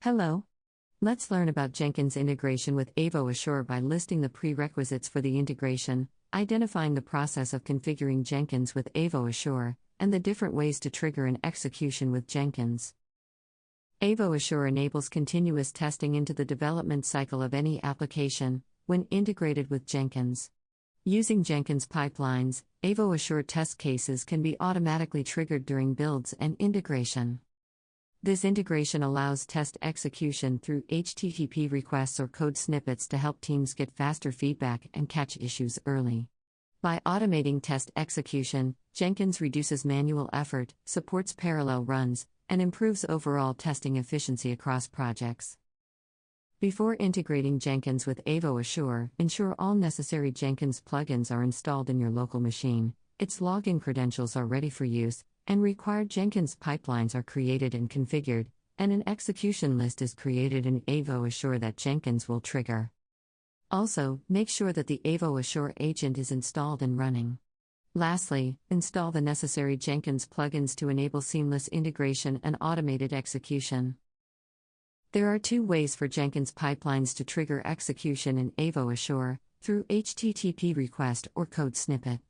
Hello. Let's learn about Jenkins integration with Avo Assure by listing the prerequisites for the integration, identifying the process of configuring Jenkins with Avo Assure, and the different ways to trigger an execution with Jenkins. Avo Assure enables continuous testing into the development cycle of any application when integrated with Jenkins. Using Jenkins pipelines, Avo Assure test cases can be automatically triggered during builds and integration. This integration allows test execution through HTTP requests or code snippets to help teams get faster feedback and catch issues early. By automating test execution, Jenkins reduces manual effort, supports parallel runs, and improves overall testing efficiency across projects. Before integrating Jenkins with Avo Assure, ensure all necessary Jenkins plugins are installed in your local machine, its login credentials are ready for use, and required Jenkins pipelines are created and configured, and an execution list is created in Avo Assure that Jenkins will trigger. Also, make sure that the Avo Assure agent is installed and running. Lastly, install the necessary Jenkins plugins to enable seamless integration and automated execution. There are two ways for Jenkins pipelines to trigger execution in Avo Assure, through HTTP request or code snippet.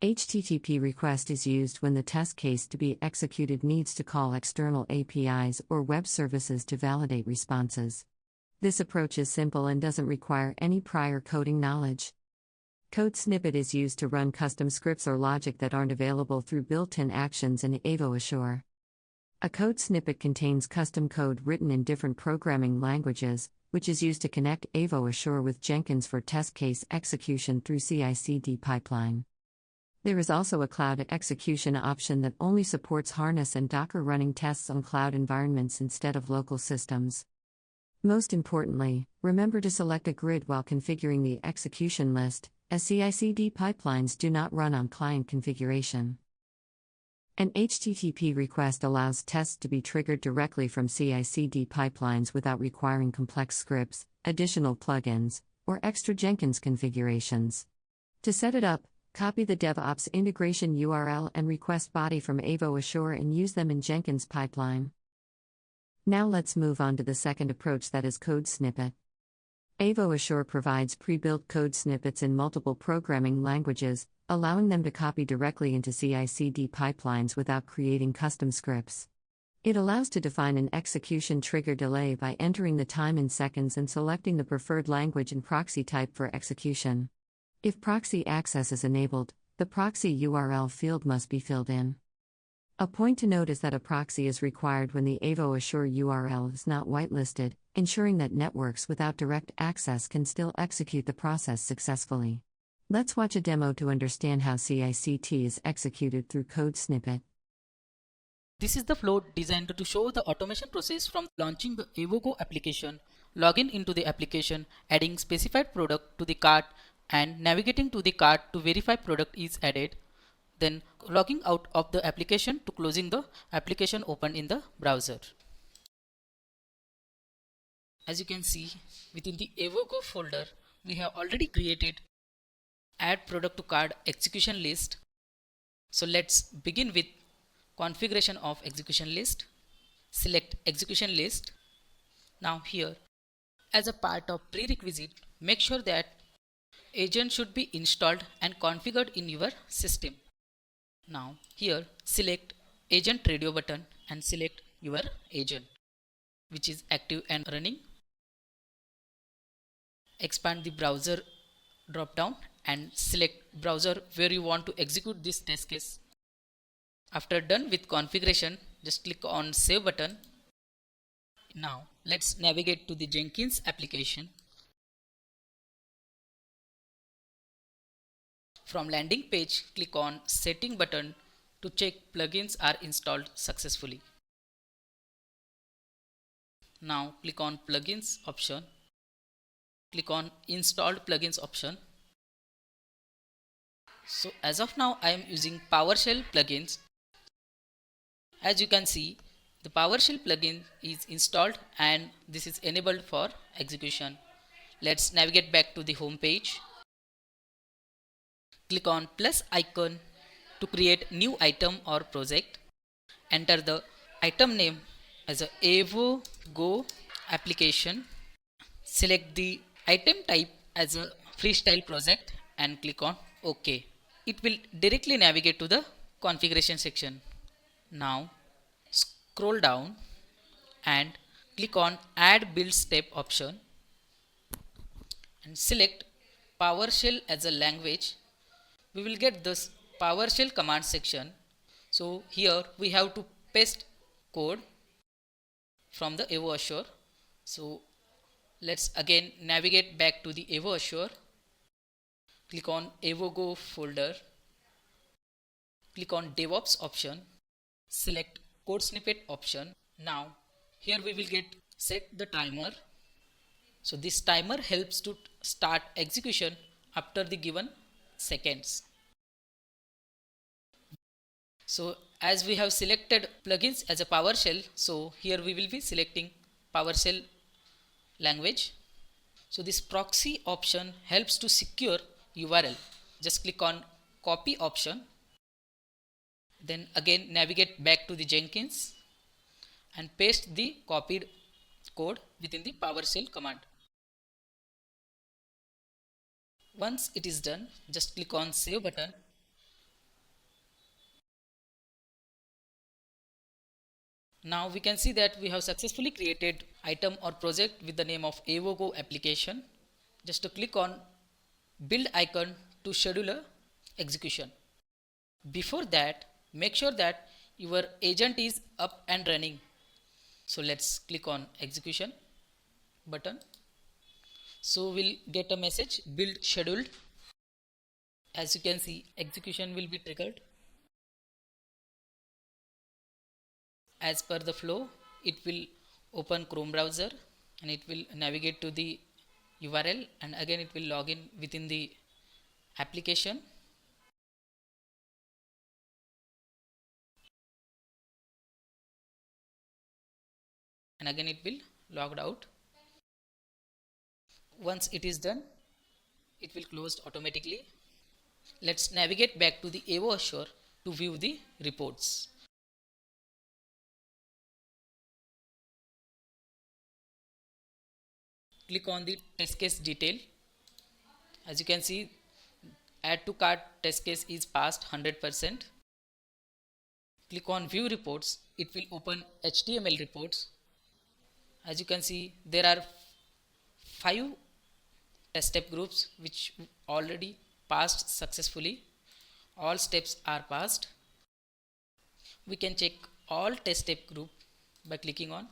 HTTP request is used when the test case to be executed needs to call external APIs or web services to validate responses. This approach is simple and doesn't require any prior coding knowledge. Code snippet is used to run custom scripts or logic that aren't available through built-in actions in Avo Assure. A code snippet contains custom code written in different programming languages, which is used to connect Avo Assure with Jenkins for test case execution through CI/CD pipeline. There is also a cloud execution option that only supports Harness and Docker running tests on cloud environments instead of local systems. Most importantly, remember to select a grid while configuring the execution list, as CI/CD pipelines do not run on client configuration. An HTTP request allows tests to be triggered directly from CI/CD pipelines without requiring complex scripts, additional plugins, or extra Jenkins configurations. To set it up, copy the DevOps integration URL and request body from Avo Assure and use them in Jenkins pipeline. Now let's move on to the second approach, that is code snippet. Avo Assure provides pre-built code snippets in multiple programming languages, allowing them to copy directly into CI/CD pipelines without creating custom scripts. It allows to define an execution trigger delay by entering the time in seconds and selecting the preferred language and proxy type for execution. If proxy access is enabled, the proxy URL field must be filled in. A point to note is that a proxy is required when the Avo Assure URL is not whitelisted, ensuring that networks without direct access can still execute the process successfully. Let's watch a demo to understand how CI/CD is executed through code snippet. This is the flow designed to show the automation process from launching the Avogo application, logging into the application, adding specified product to the cart, and navigating to the cart to verify product is added, then logging out of the application to closing the application opened in the browser. As you can see, within the Avogo folder, we have already created add product to cart execution list. So let's begin with configuration of execution list. Select execution list. Now here, as a part of prerequisite, make sure that agent should be installed and configured in your system. Now here, select agent radio button and select your agent which is active and running. Expand the browser drop down and select browser where you want to execute this test case. After done with configuration, just click on save button. Now let's navigate to the Jenkins application. From landing page, click on setting button to check plugins are installed successfully. Now click on plugins option. Click on installed plugins option. So as of now I am using PowerShell plugins. As you can see, the PowerShell plugin is installed and this is enabled for execution. Let's navigate back to the home page. Click on plus icon To create new item or project, enter the item name as a Avo Go application. Select the item type as a freestyle project and click on OK. It will directly navigate to the configuration section. Now scroll down and click on Add Build Step option and select PowerShell as a language. We will get this PowerShell command section. So here we have to paste code from the Avo Assure. So let's again navigate back to the Avo Assure. Click on Avo Go folder. Click on DevOps option. Select code snippet option. Now here we will get set the timer. So this timer helps to start execution after the given seconds. So as we have selected plugins as a PowerShell, so here we will be selecting PowerShell language. So this proxy option helps to secure URL. Just click on copy option. Then again navigate back to the Jenkins and paste the copied code within the PowerShell command. Once it is done, just click on save button. Now we can see that we have successfully created item or project with the name of Avo Go application. Just to click on build icon to schedule a execution. Before that, make sure that your agent is up and running. So let's click on execution button. So we'll get a message build scheduled. As you can see, execution will be triggered. As per the flow, it will open Chrome browser and it will navigate to the URL and again it will log in within the application. And again it will logged out. Once it is done, it will close automatically. Let's navigate back to the Avo Assure to view the reports. Click on the test case detail. As you can see, add to cart test case is passed 100%. Click on view reports. It will open HTML reports. As you can see, there are 5 test step groups which already passed successfully. All steps are passed. We can check all test step group by clicking on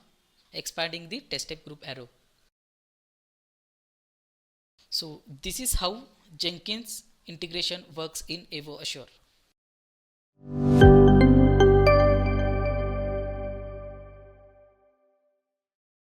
expanding the test step group arrow. So this is how Jenkins integration works in Avo Assure.